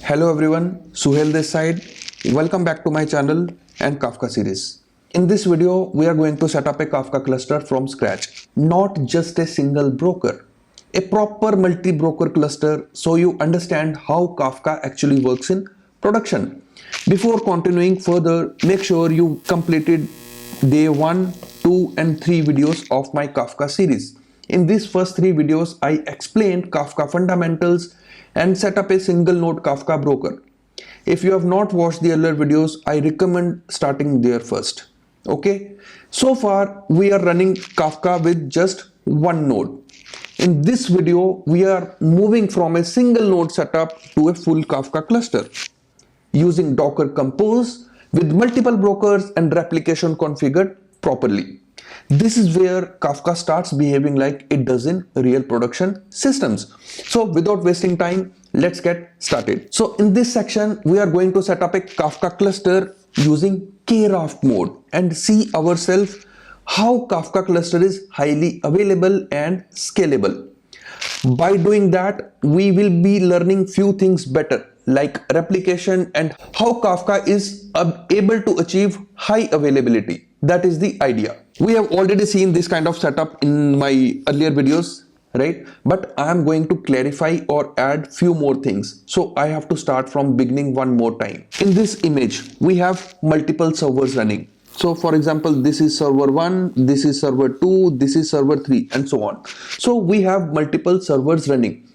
Hello everyone, Suhail this side. Welcome back to my channel and Kafka series. In this video, we are going to set up a Kafka cluster from scratch. Not just a single broker, a proper multi-broker cluster so you understand how Kafka actually works in production. Before continuing further, make sure you completed day 1, 2 and 3 videos of my Kafka series. In these first 3 videos, I explained Kafka fundamentals and set up a single node Kafka broker. If you have not watched the earlier videos, I recommend starting there first. Okay, so far we are running Kafka with just one node. In this video, we are moving from a single node setup to a full Kafka cluster using Docker Compose with multiple brokers and replication configured properly. This is where Kafka starts behaving like it does in real production systems. So without wasting time, let's get started. So in this section, we are going to set up a Kafka cluster using KRaft mode and see ourselves how Kafka cluster is highly available and scalable. By doing that, we will be learning few things better like replication and how Kafka is able to achieve high availability. That is the idea. We have already seen this kind of setup in my earlier videos, right? But I am going to clarify or add few more things. So I have to start from beginning one more time. In this image, we have multiple servers running. So for example, this is server 1, this is server 2, this is server 3 and so on. So we have multiple servers running.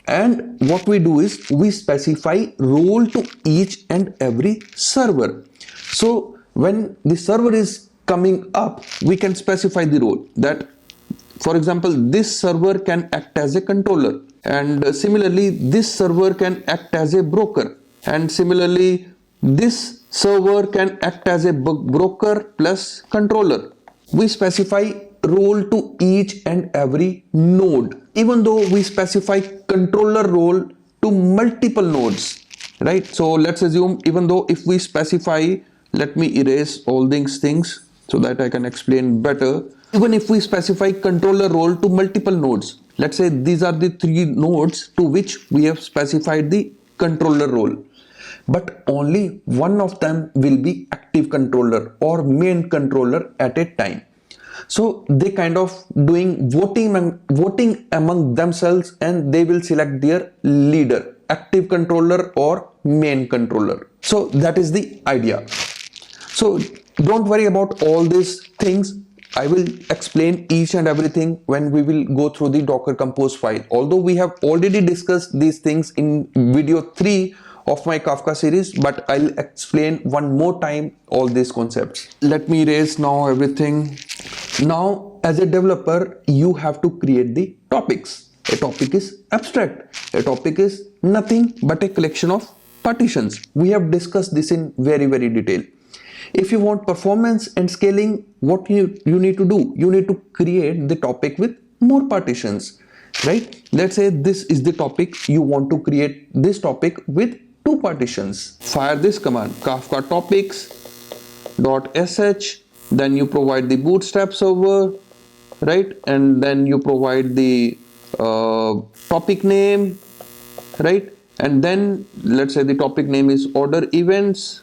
And what we do is we specify role to each and every server. So when the server is coming up, we can specify the role that, for example, this server can act as a controller, and similarly this server can act as a broker, and similarly this server can act as a broker plus controller. We specify role to each and every node, even though we specify controller role to multiple nodes, right? So let's assume, even though if we specify, let me erase all these things so that I can explain better. Even if we specify controller role to multiple nodes, let's say these are the 3 nodes to which we have specified the controller role, but only one of them will be active controller or main controller at a time. So they kind of doing voting among themselves, and they will select their leader, active controller or main controller. So that is the idea. So don't worry about all these things. I will explain each and everything when we will go through the Docker Compose file. Although we have already discussed these things in video 3 of my Kafka series, but I'll explain one more time all these concepts. Let me erase now everything. Now, as a developer, you have to create the topics. A topic is abstract. A topic is nothing but a collection of partitions. We have discussed this in very detail. If you want performance and scaling, what you need to do? You need to create the topic with more partitions, right? Let's say this is the topic. You want to create this topic with 2 partitions. Fire this command, Kafka topics.sh. Then you provide the Bootstrap server, right? And then you provide the topic name, right? And then let's say the topic name is order events.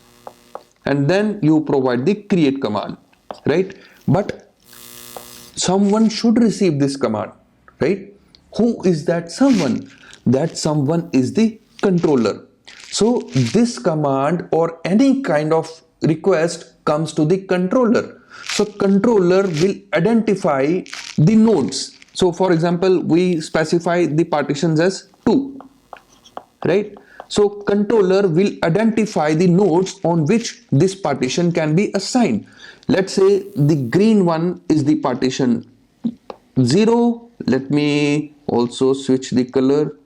And then you provide the create command, right? But someone should receive this command, right? Who is that someone? That someone is the controller. So this command or any kind of request comes to the controller. So controller will identify the nodes. So for example, we specify the partitions as 2, right? So controller will identify the nodes on which this partition can be assigned. Let's say the green one is the partition 0. Let me also switch the color,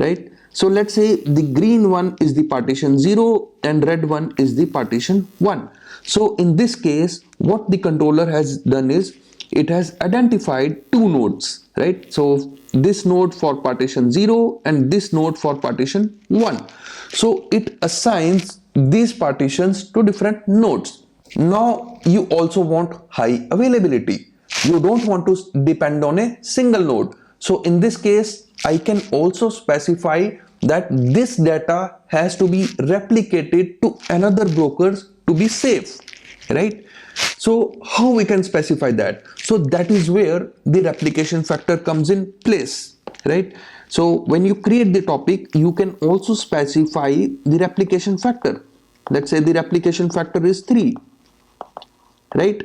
right? So let's say the green one is the partition 0 and red one is the partition 1. So in this case, what the controller has done is it has identified 2 nodes, right? So this node for partition 0 and this node for partition 1. So it assigns these partitions to different nodes. Now you also want high availability. You don't want to depend on a single node. So in this case, I can also specify that this data has to be replicated to another brokers to be safe, right? So how we can specify that? So that is where the replication factor comes in place, right? So when you create the topic, you can also specify the replication factor. Let's say the replication factor is 3, right?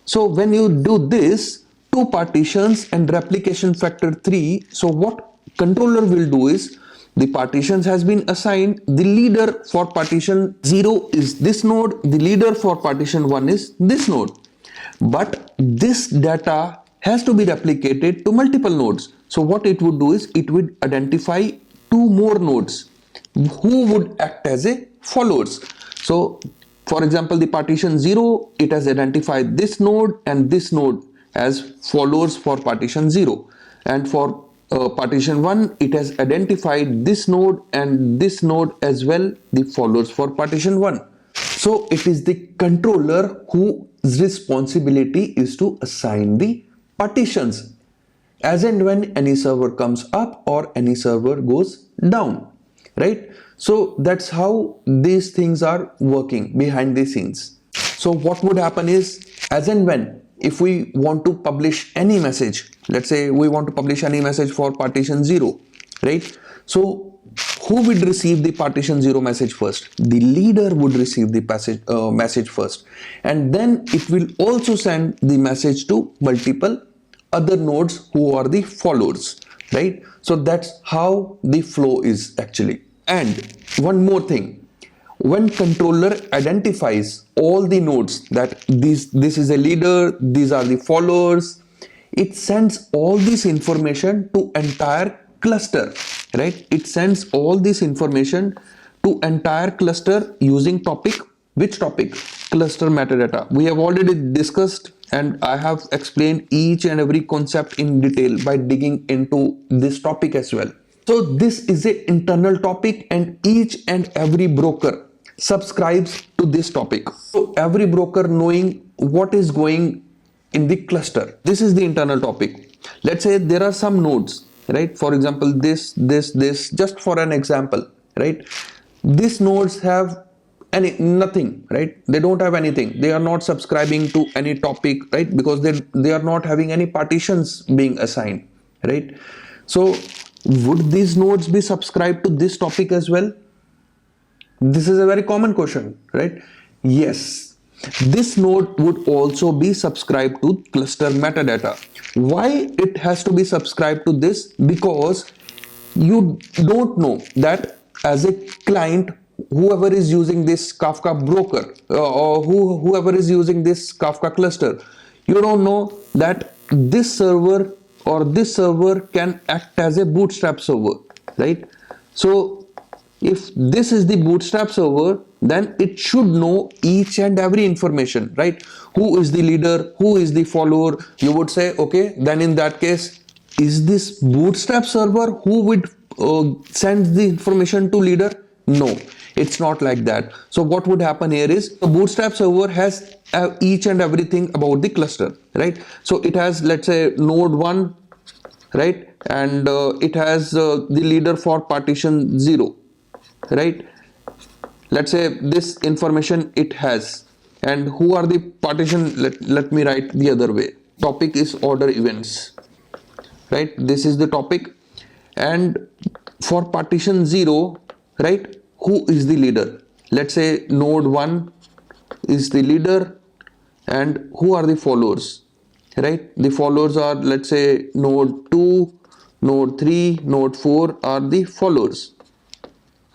So when you do this, two partitions and replication factor 3, so what controller will do is, the partitions has been assigned, the leader for partition 0 is this node, the leader for partition 1 is this node. But this data has to be replicated to multiple nodes. So what it would do is, it would identify 2 more nodes who would act as a followers. So for example, the partition 0, it has identified this node and this node as followers for partition 0, and for partition 1, it has identified this node and this node as well, the followers for partition 1. So it is the controller whose responsibility is to assign the partitions as and when any server comes up or any server goes down, right? So that's how these things are working behind the scenes. So what would happen is, as and when, if we want to publish any message, let's say we want to publish any message for partition 0, right? So who would receive the partition 0 message first? The leader would receive the message first, and then it will also send the message to multiple other nodes who are the followers, right? So that's how the flow is actually. And one more thing, when controller identifies all the nodes that this is a leader, these are the followers, it sends all this information to entire cluster, right? It sends all this information to entire cluster using topic. Which topic? Cluster metadata. We have already discussed, and I have explained each and every concept in detail by digging into this topic as well. So this is an internal topic, and each and every broker subscribes to this topic. So every broker knowing what is going in the cluster. This is the internal topic. Let's say there are some nodes, right? For example, this, just for an example, right? These nodes have nothing, right? They don't have anything. They are not subscribing to any topic, right? Because they are not having any partitions being assigned, right? So would these nodes be subscribed to this topic as well? This is a very common question, right? Yes, this node would also be subscribed to cluster metadata. Why it has to be subscribed to this? Because you don't know that as a client, whoever is using this Kafka broker or whoever is using this Kafka cluster, you don't know that this server or this server can act as a Bootstrap server, right? So if this is the Bootstrap server, then it should know each and every information, right? Who is the leader, who is the follower? You would say, okay, then in that case, is this Bootstrap server who would send the information to leader? No, it's not like that. So what would happen here is, the Bootstrap server has each and everything about the cluster, right? So it has, let's say, node 1, right? And it has the leader for partition 0, right? Let's say this information it has. And who are the partition? Let me write the other way. Topic is order events, right? This is the topic. And for partition 0, right, who is the leader? Let's say node 1 is the leader, and who are the followers, right? The followers are, let's say, node 2, node 3, node 4 are the followers,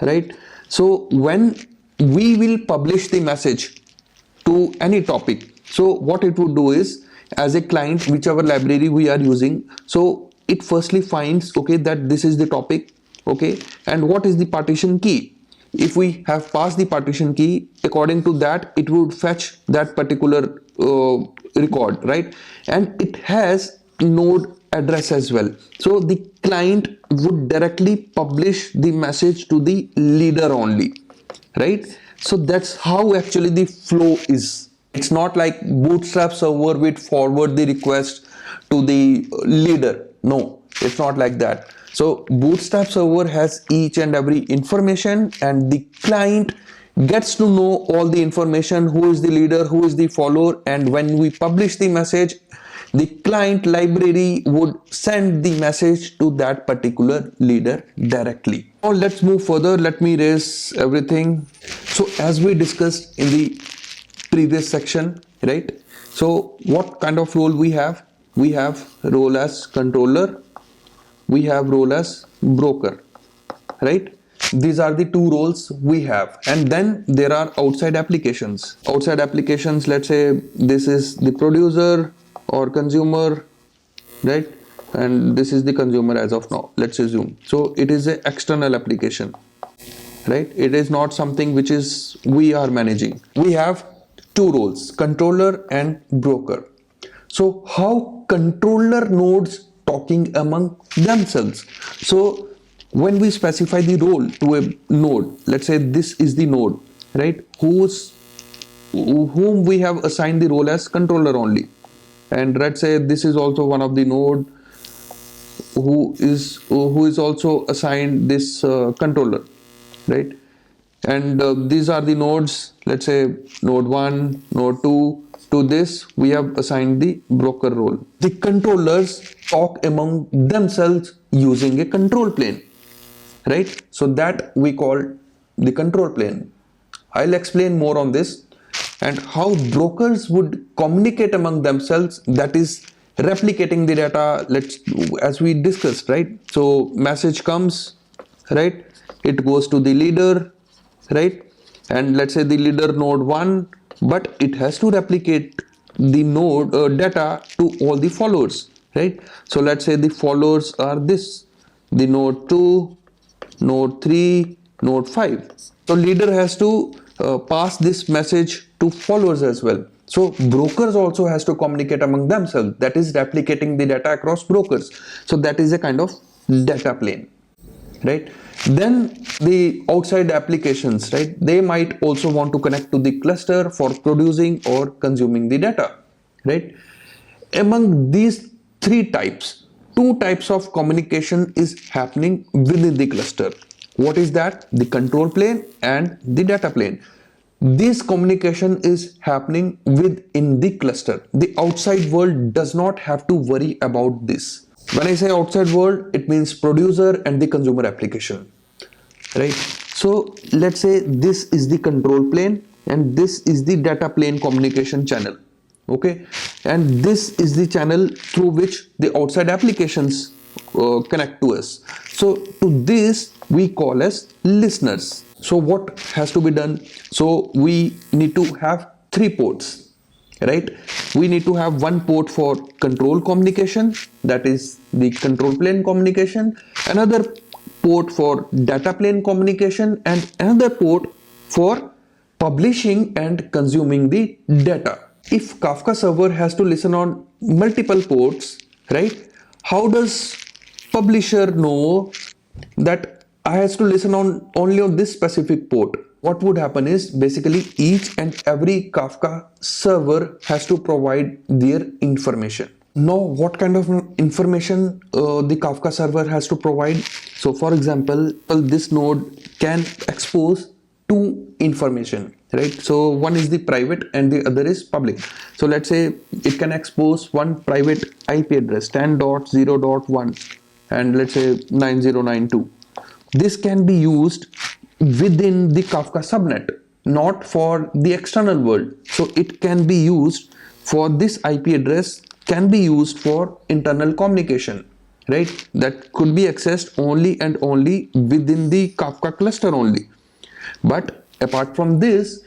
right? So when we will publish the message to any topic, so what it would do is, as a client, whichever library we are using, so it firstly finds, okay, that this is the topic, okay, and what is the partition key. If we have passed the partition key, according to that, it would fetch that particular record, right? And it has node address as well. So the client would directly publish the message to the leader only, right? So that's how actually the flow is. It's not like Bootstrap server would forward the request to the leader. No, it's not like that. So Bootstrap server has each and every information, and the client gets to know all the information, who is the leader, who is the follower, and when we publish the message, the client library would send the message to that particular leader directly. Now let's move further. Let me erase everything. So as we discussed in the previous section, right? So what kind of role we have? We have role as controller, we have role as broker, right? These are the two roles we have. And then there are outside applications. Outside applications, let's say this is the producer or consumer, right? And this is the consumer as of now, let's assume. So it is an external application, right? It is not something which is we are managing. We have two roles, controller and broker. So how controller nodes talking among themselves? So when we specify the role to a node, let's say this is the node, right? Whom we have assigned the role as controller only. And let's say this is also one of the node who is also assigned this controller, right? And these are the nodes, let's say node 1, node 2. To this we have assigned the broker role. The controllers talk among themselves using a control plane, right? So that we call the control plane. I'll explain more on this and how brokers would communicate among themselves, that is replicating the data, as we discussed, right? So message comes, right? It goes to the leader, right? And let's say the leader node 1, but it has to replicate the node data to all the followers, right? So let's say the followers are this, the node 2, node 3, node 5. So leader has to pass this message to followers as well. So brokers also has to communicate among themselves, that is replicating the data across brokers. So that is a kind of data plane, right? Then the outside applications, right? They might also want to connect to the cluster for producing or consuming the data, right? Among these three types, two types of communication is happening within the cluster. What is that? The control plane and the data plane. This communication is happening within the cluster. The outside world does not have to worry about this. When I say outside world, it means producer and the consumer application, right? So let's say this is the control plane and this is the data plane communication channel, okay? And this is the channel through which the outside applications connect to us. So to this we call as listeners. So what has to be done? So we need to have three ports, right? We need to have one port for control communication, that is the control plane communication, another port for data plane communication, and another port for publishing and consuming the data. If Kafka server has to listen on multiple ports, right? How does publisher know that I has to listen on only on this specific port? What would happen is basically each and every Kafka server has to provide their information. Now, what kind of information the Kafka server has to provide? So for example, this node can expose two information, right? So one is the private and the other is public. So let's say it can expose one private IP address 10.0.1 and let's say 9092. This can be used within the Kafka subnet, not for the external world. So it can be used for this IP address, can be used for internal communication, right? That could be accessed only and only within the Kafka cluster only. But apart from this,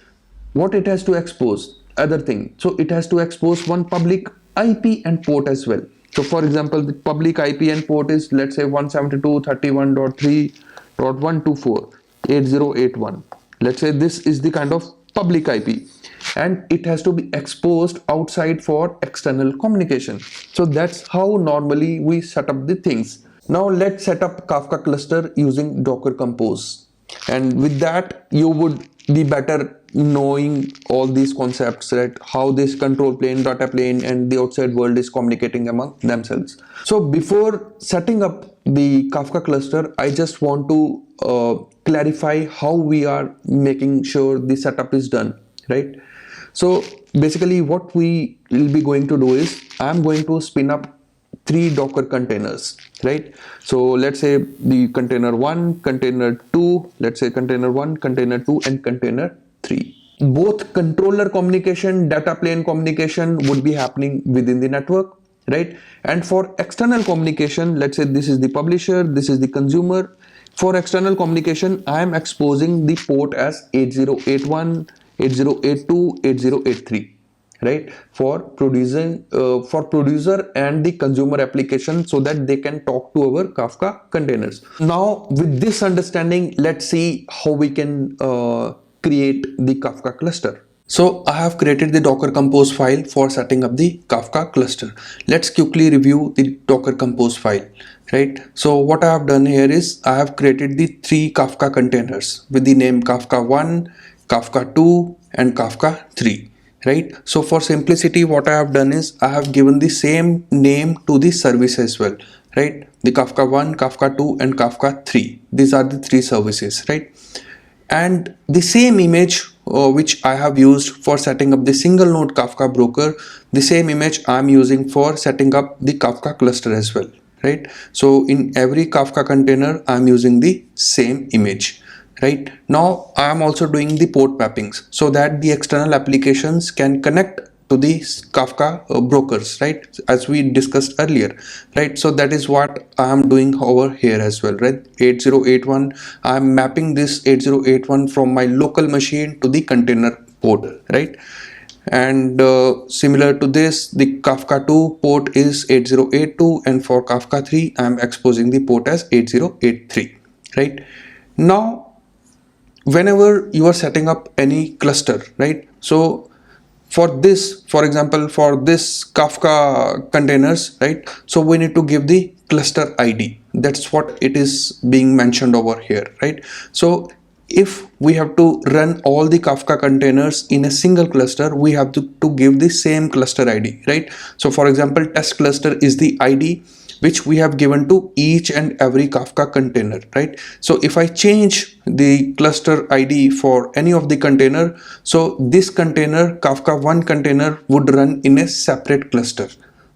what it has to expose? Other thing. So it has to expose one public IP and port as well. So for example, the public IP and port is, let's say 172.31.3.124.8081. Let's say this is the kind of public IP and it has to be exposed outside for external communication. So that's how normally we set up the things. Now let's set up Kafka cluster using Docker Compose. And with that, you would be better knowing all these concepts, right? How this control plane, data plane, and the outside world is communicating among themselves. So before setting up the Kafka cluster, I just want to clarify how we are making sure the setup is done, right? So basically what we will be going to do is I'm going to spin up 3 Docker containers, right? So let's say the container 1, container 2, let's say container 1, container 2, and container 3. Both controller communication, data plane communication would be happening within the network, right? And for external communication, let's say this is the publisher, this is the consumer. For external communication, I am exposing the port as 8081, 8082, 8083, right? For producer and the consumer application, so that they can talk to our Kafka containers. Now, with this understanding, let's see how we can create the Kafka cluster. So I have created the Docker Compose file for setting up the Kafka cluster. Let's quickly review the Docker Compose file, right? So what I have done here is I have created the 3 Kafka containers with the name Kafka 1, Kafka 2, and Kafka 3, right? So for simplicity, what I have done is I have given the same name to the service as well, right? The Kafka 1, Kafka 2, and Kafka 3. These are the 3 services, right? And the same image which I have used for setting up the single node Kafka broker, the same image I'm using for setting up the Kafka cluster as well, right? So in every Kafka container, I'm using the same image, right? Now I'm also doing the port mappings so that the external applications can connect to the Kafka brokers, right? As we discussed earlier, right? So that is what I am doing over here as well, right? 8081, I am mapping this 8081 from my local machine to the container port, right? And similar to this, the Kafka 2 port is 8082, and for Kafka 3, I am exposing the port as 8083, right? Now, whenever you are setting up any cluster, right? So for this, for example, for this Kafka containers, right? So we need to give the cluster ID. That's what it is being mentioned over here, right? So if we have to run all the Kafka containers in a single cluster, we have to give the same cluster ID, right? So for example, test cluster is the ID which we have given to each and every Kafka container, right? So if I change the cluster ID for any of the container, so this container, Kafka 1 container, would run in a separate cluster.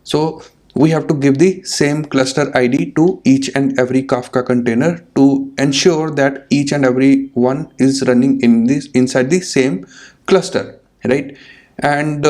So we have to give the same cluster ID to each and every Kafka container to ensure that each and every one is running in this inside the same cluster, right? And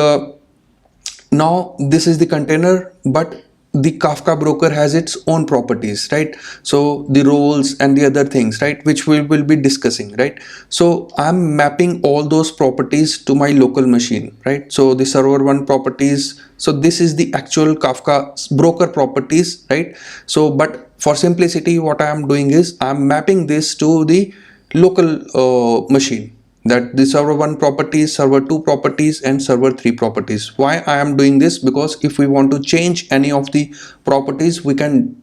now this is the container, but the Kafka broker has its own properties, right? So the roles and the other things, right, which we will be discussing, right? So I'm mapping all those properties to my local machine, right? So the server 1 properties, so this is the actual Kafka broker properties, right? So but for simplicity, what I am doing is I'm mapping this to the local machine, that the server 1 properties, server 2 properties, and server 3 properties. Why I am doing this? Because if we want to change any of the properties, we can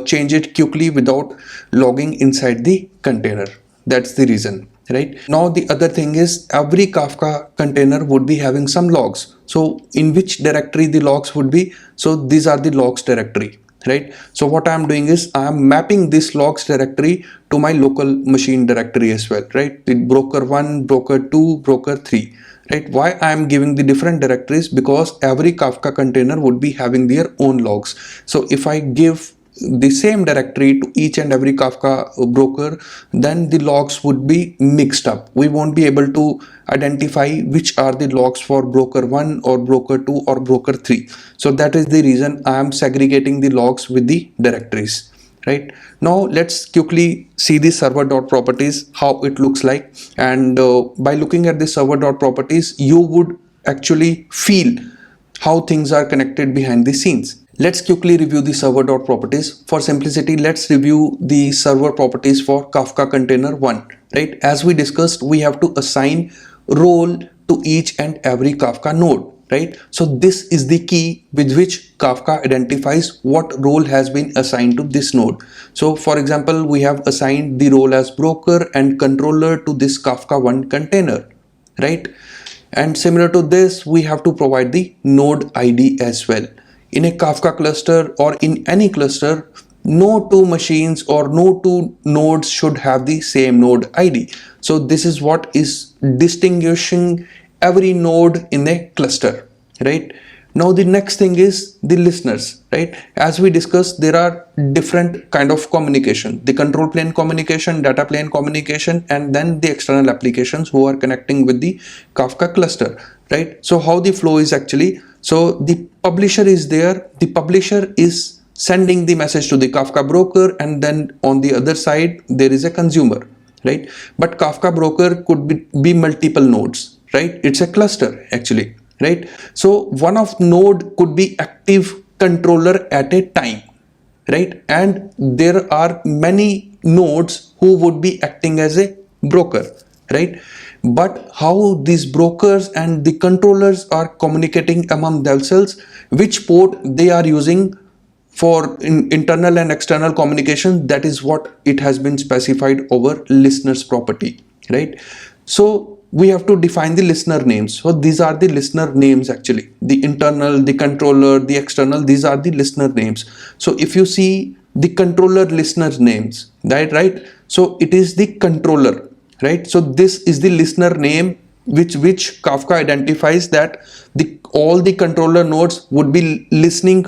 change it quickly without logging inside the container. That's the reason, right? Now the other thing is every Kafka container would be having some logs. So in which directory the logs would be? So these are the logs directory, right? So what I'm doing is I'm mapping this logs directory to my local machine directory as well, right? The broker 1, broker 2, broker 3, right? Why I'm giving the different directories? Because every Kafka container would be having their own logs. So if I give the same directory to each and every Kafka broker, then the logs would be mixed up. We won't be able to identify which are the logs for broker 1 or broker 2 or broker 3. So that is the reason I am segregating the logs with the directories, right? Now let's quickly see the server.properties, how it looks like. And by looking at the server.properties, you would actually feel how things are connected behind the scenes. Let's quickly review the server.properties. For simplicity, let's review the server properties for Kafka container 1, right? As we discussed, we have to assign role to each and every Kafka node, right? So this is the key with which Kafka identifies what role has been assigned to this node. So for example, we have assigned the role as broker and controller to this Kafka 1 container, right? And similar to this, we have to provide the node ID as well. In a Kafka cluster or in any cluster, no two machines or no two nodes should have the same node ID. So this is what is distinguishing every node in a cluster, right? Now the next thing is the listeners, right? As we discussed, there are different kind of communication: the control plane communication, data plane communication, and then the external applications who are connecting with the Kafka cluster, right? So how the flow is actually, so the publisher is there, the publisher is sending the message to the Kafka broker, and then on the other side there is a consumer, right? But Kafka broker could be multiple nodes, right? It's a cluster actually, right? So one of node could be active controller at a time, right? And there are many nodes who would be acting as a broker, right? But how these brokers and the controllers are communicating among themselves, which port they are using for internal and external communication, that is what it has been specified over listeners property, right? So we have to define the listener names. So these are the listener names actually: the internal, the controller, the external. These are the listener names. So if you see the controller listener names, right? So it is the controller, right? So this is the listener name which Kafka identifies that all the controller nodes would be listening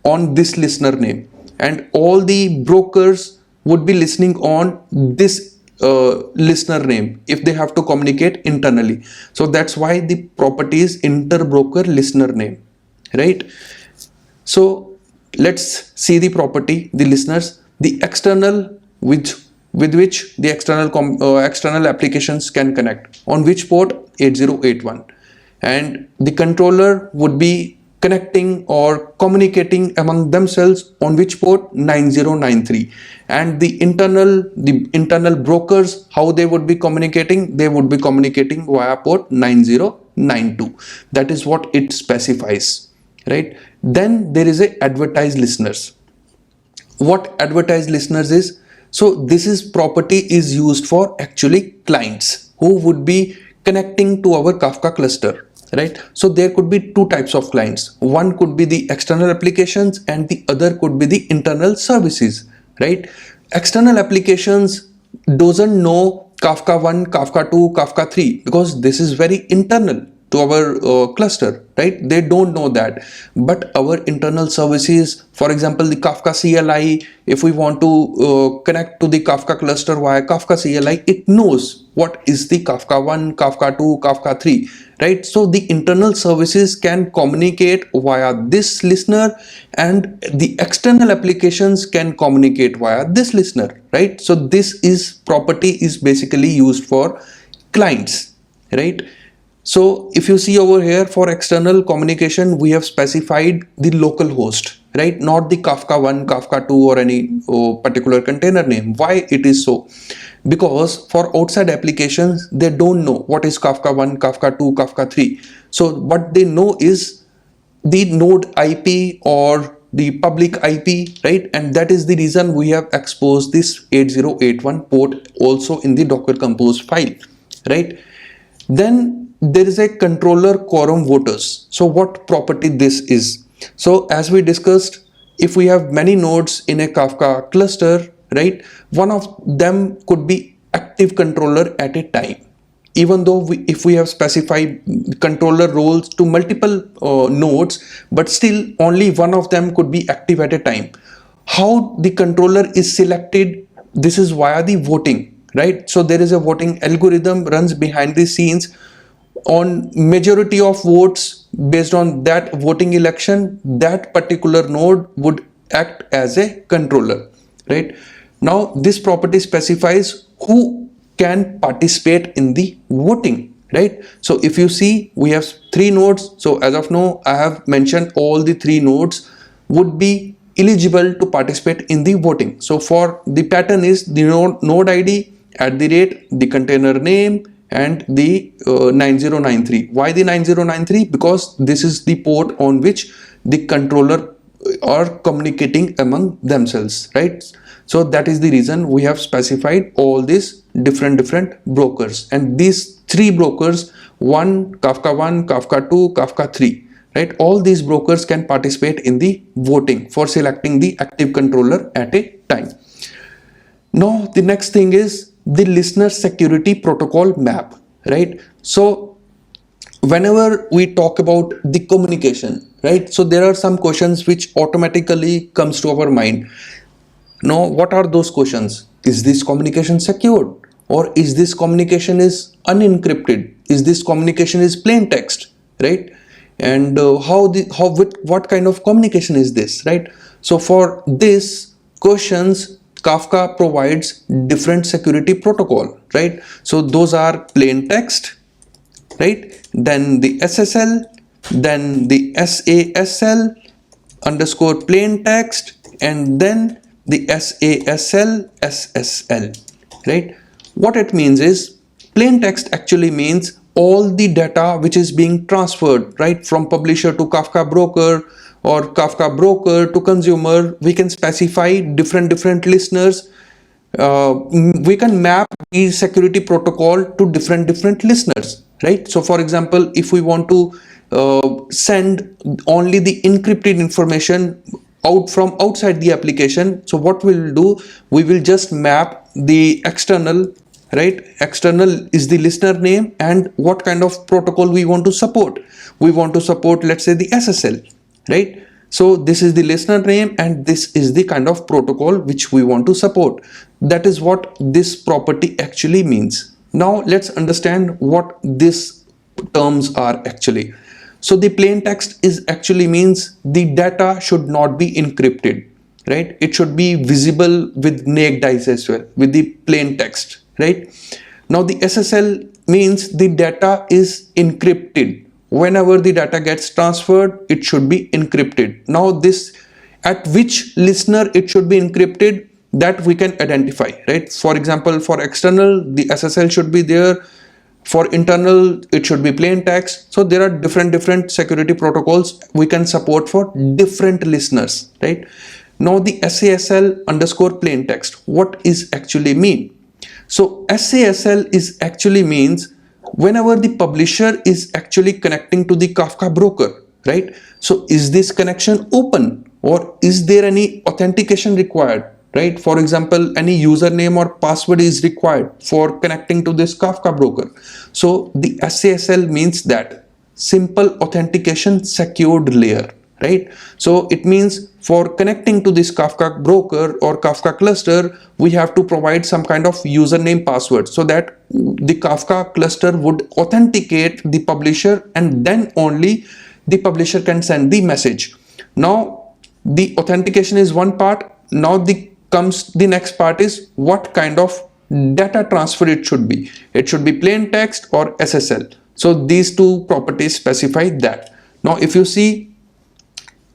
on this listener name, and all the brokers would be listening on this listener name if they have to communicate internally. So that's why the property is inter.broker listener name, right? So let's see the property, the listeners, the external with which the external applications can connect, on which port? 8081. And the controller would be connecting or communicating among themselves on which port? 9093. And the internal brokers, how they would be communicating? They would be communicating via port 9092. That is what it specifies, right? Then there is a advertised listeners. What advertised listeners is? So this is property is used for actually clients who would be connecting to our Kafka cluster, right? So there could be two types of clients. One could be the external applications and the other could be the internal services, right? External applications doesn't know Kafka 1, Kafka 2, Kafka 3 because this is very internal to our cluster, right? They don't know that. But our internal services, for example, the Kafka CLI, if we want to connect to the Kafka cluster via Kafka CLI, it knows what is the Kafka 1, Kafka 2, Kafka 3, right? So the internal services can communicate via this listener and the external applications can communicate via this listener, right? So this is property is basically used for clients, right? So if you see over here, for external communication, we have specified the local host, right? Not the Kafka 1, Kafka 2 or any particular container name. Why it is so? Because for outside applications, they don't know what is Kafka 1, Kafka 2, Kafka 3. So what they know is the node IP or the public IP, right? And that is the reason we have exposed this 8081 port also in the Docker Compose file, right? Then there is a controller quorum voters. So what property this is? So as we discussed, if we have many nodes in a Kafka cluster, right, one of them could be active controller at a time. Even though if we have specified controller roles to multiple nodes, but still only one of them could be active at a time. How the controller is selected? This is via the voting, right? So there is a voting algorithm runs behind the scenes. On majority of votes, based on that voting election, that particular node would act as a controller, right? Now this property specifies who can participate in the voting, right? So if you see, we have three nodes. So as of now, I have mentioned all the three nodes would be eligible to participate in the voting. So for the pattern is the node ID at the rate, the container name, and the 9093. Why the 9093? Because this is the port on which the controller are communicating among themselves, right? So that is the reason we have specified all these different brokers, and these three brokers 1, Kafka 1, Kafka 2, Kafka 3, right? All these brokers can participate in the voting for selecting the active controller at a time. Now the next thing is the listener security protocol map, right? So whenever we talk about the communication, right, so there are some questions which automatically comes to our mind. Now what are those questions? Is this communication secured, or is this communication is unencrypted? Is this communication is plain text, right? And what kind of communication is this, right? So for this questions, Kafka provides different security protocol, right? So those are plain text, right? Then the SSL, then the SASL underscore plain text, and then the SASL SSL, right? What it means is plain text actually means all the data which is being transferred, right, from publisher to Kafka broker or Kafka broker to consumer. We can specify different listeners. We can map the security protocol to different listeners, right? So for example, if we want to send only the encrypted information out from outside the application, so what we'll do, we will just map the external, right? External is the listener name and what kind of protocol we want to support. We want to support, let's say, the SSL, right? So this is the listener name and this is the kind of protocol which we want to support. That is what this property actually means. Now let's understand what these terms are actually. So the plain text is actually means the data should not be encrypted, right? It should be visible with naked eyes as well, with the plain text, right? Now the SSL means the data is encrypted. Whenever the data gets transferred, it should be encrypted. Now this, at which listener it should be encrypted, that we can identify, right? For example, for external, the SSL should be there. For internal, it should be plain text. So there are different security protocols we can support for different listeners, right? Now the SASL underscore plain text, what is actually mean? So SASL is actually means whenever the publisher is actually connecting to the Kafka broker, right? So is this connection open or is there any authentication required, right? For example, any username or password is required for connecting to this Kafka broker. So the SASL means that simple authentication secured layer, right? So it means for connecting to this Kafka broker or Kafka cluster, we have to provide some kind of username password so that the Kafka cluster would authenticate the publisher and then only the publisher can send the message. Now the authentication is one part. Now the next part is what kind of data transfer it should be. It should be plain text or SSL. So these two properties specify that. Now if you see,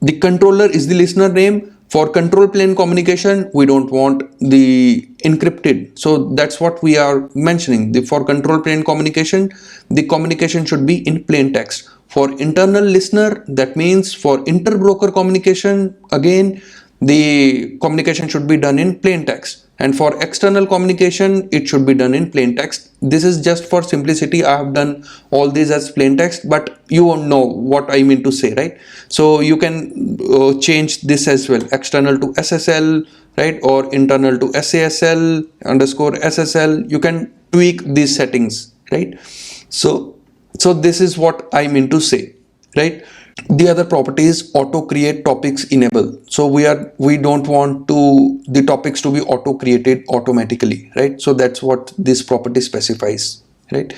the controller is the listener name. For control plane communication, we don't want the encrypted. So that's what we are mentioning. For control plane communication, the communication should be in plain text. For internal listener, that means for inter-broker communication, again, the communication should be done in plain text. And for external communication, it should be done in plain text. This is just for simplicity. I have done all these as plain text, but you won't know what I mean to say, right? So you can change this as well, external to SSL, right? Or internal to SASL underscore SSL. You can tweak these settings, right? So this is what I mean to say, right? The other property is auto create topics enable. So we don't want the topics to be auto created automatically, right? So that's what this property specifies, right?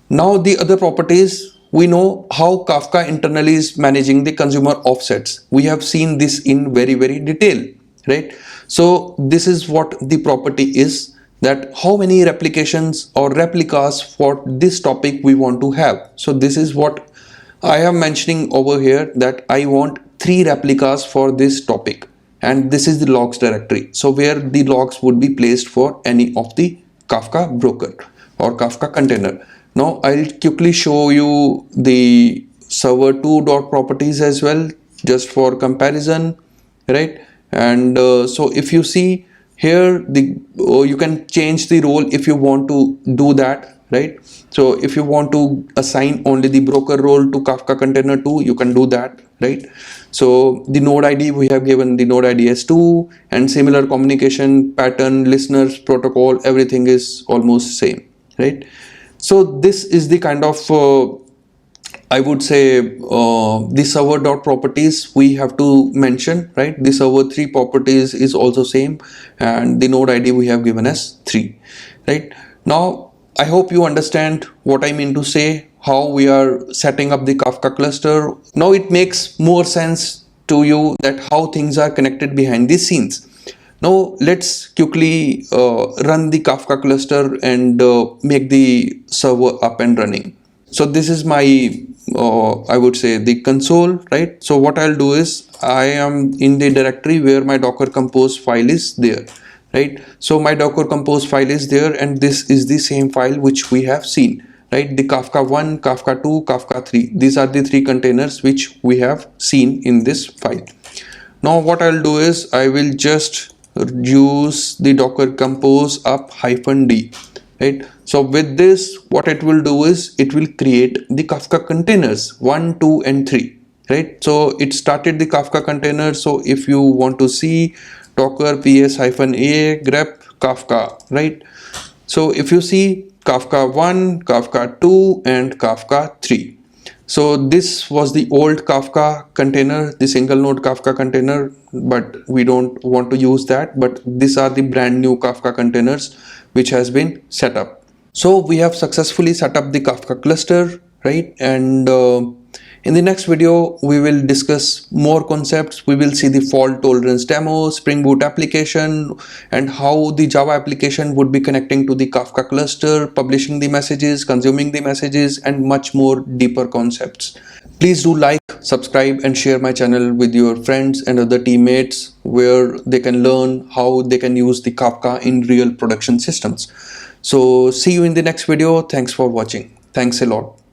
Now the other properties, we know how Kafka internally is managing the consumer offsets. We have seen this in very detail, right? So this is what the property is, that how many replications or replicas for this topic we want to have. So this is what I am mentioning over here, that I want 3 replicas for this topic, and this is the logs directory. So where the logs would be placed for any of the Kafka broker or Kafka container. Now I'll quickly show you the server.properties as well, just for comparison, right? And so if you see here, you can change the role if you want to do that. right? So if you want to assign only the broker role to Kafka container 2, you can do that, right? So the node ID, we have given the node ID as 2, and similar communication pattern, listeners, protocol, everything is almost same, right? So this is the kind of I would say the server.properties we have to mention, right? The server 3 properties is also same, and the node ID we have given as 3, right? Now, I hope you understand what I mean to say, how we are setting up the Kafka cluster. Now it makes more sense to you that how things are connected behind the scenes. Now let's quickly run the Kafka cluster and make the server up and running. So this is my I would say the console, right? So what I'll do is I am in the directory where my docker compose file is there, right? So my docker compose file is there, and this is the same file which we have seen, right? The Kafka 1, Kafka 2, Kafka 3, these are the 3 containers which we have seen in this file. Now what I'll do is I will just use the docker compose up -d, right? So with this, what it will do is it will create the Kafka containers 1, 2 and 3, right? So it started the Kafka container. So if you want to see docker ps-a grep Kafka, right? So if you see Kafka 1, Kafka 2 and Kafka 3. So this was the old Kafka container, the single node Kafka container, but we don't want to use that. But these are the brand new Kafka containers which has been set up. So we have successfully set up the Kafka cluster, right? And in the next video, we will discuss more concepts. We will see the fault tolerance demo, Spring Boot application, and how the Java application would be connecting to the Kafka cluster, publishing the messages, consuming the messages, and much more deeper concepts. Please do like, subscribe, and share my channel with your friends and other teammates where they can learn how they can use the Kafka in real production systems. So see you in the next video. Thanks for watching. Thanks a lot.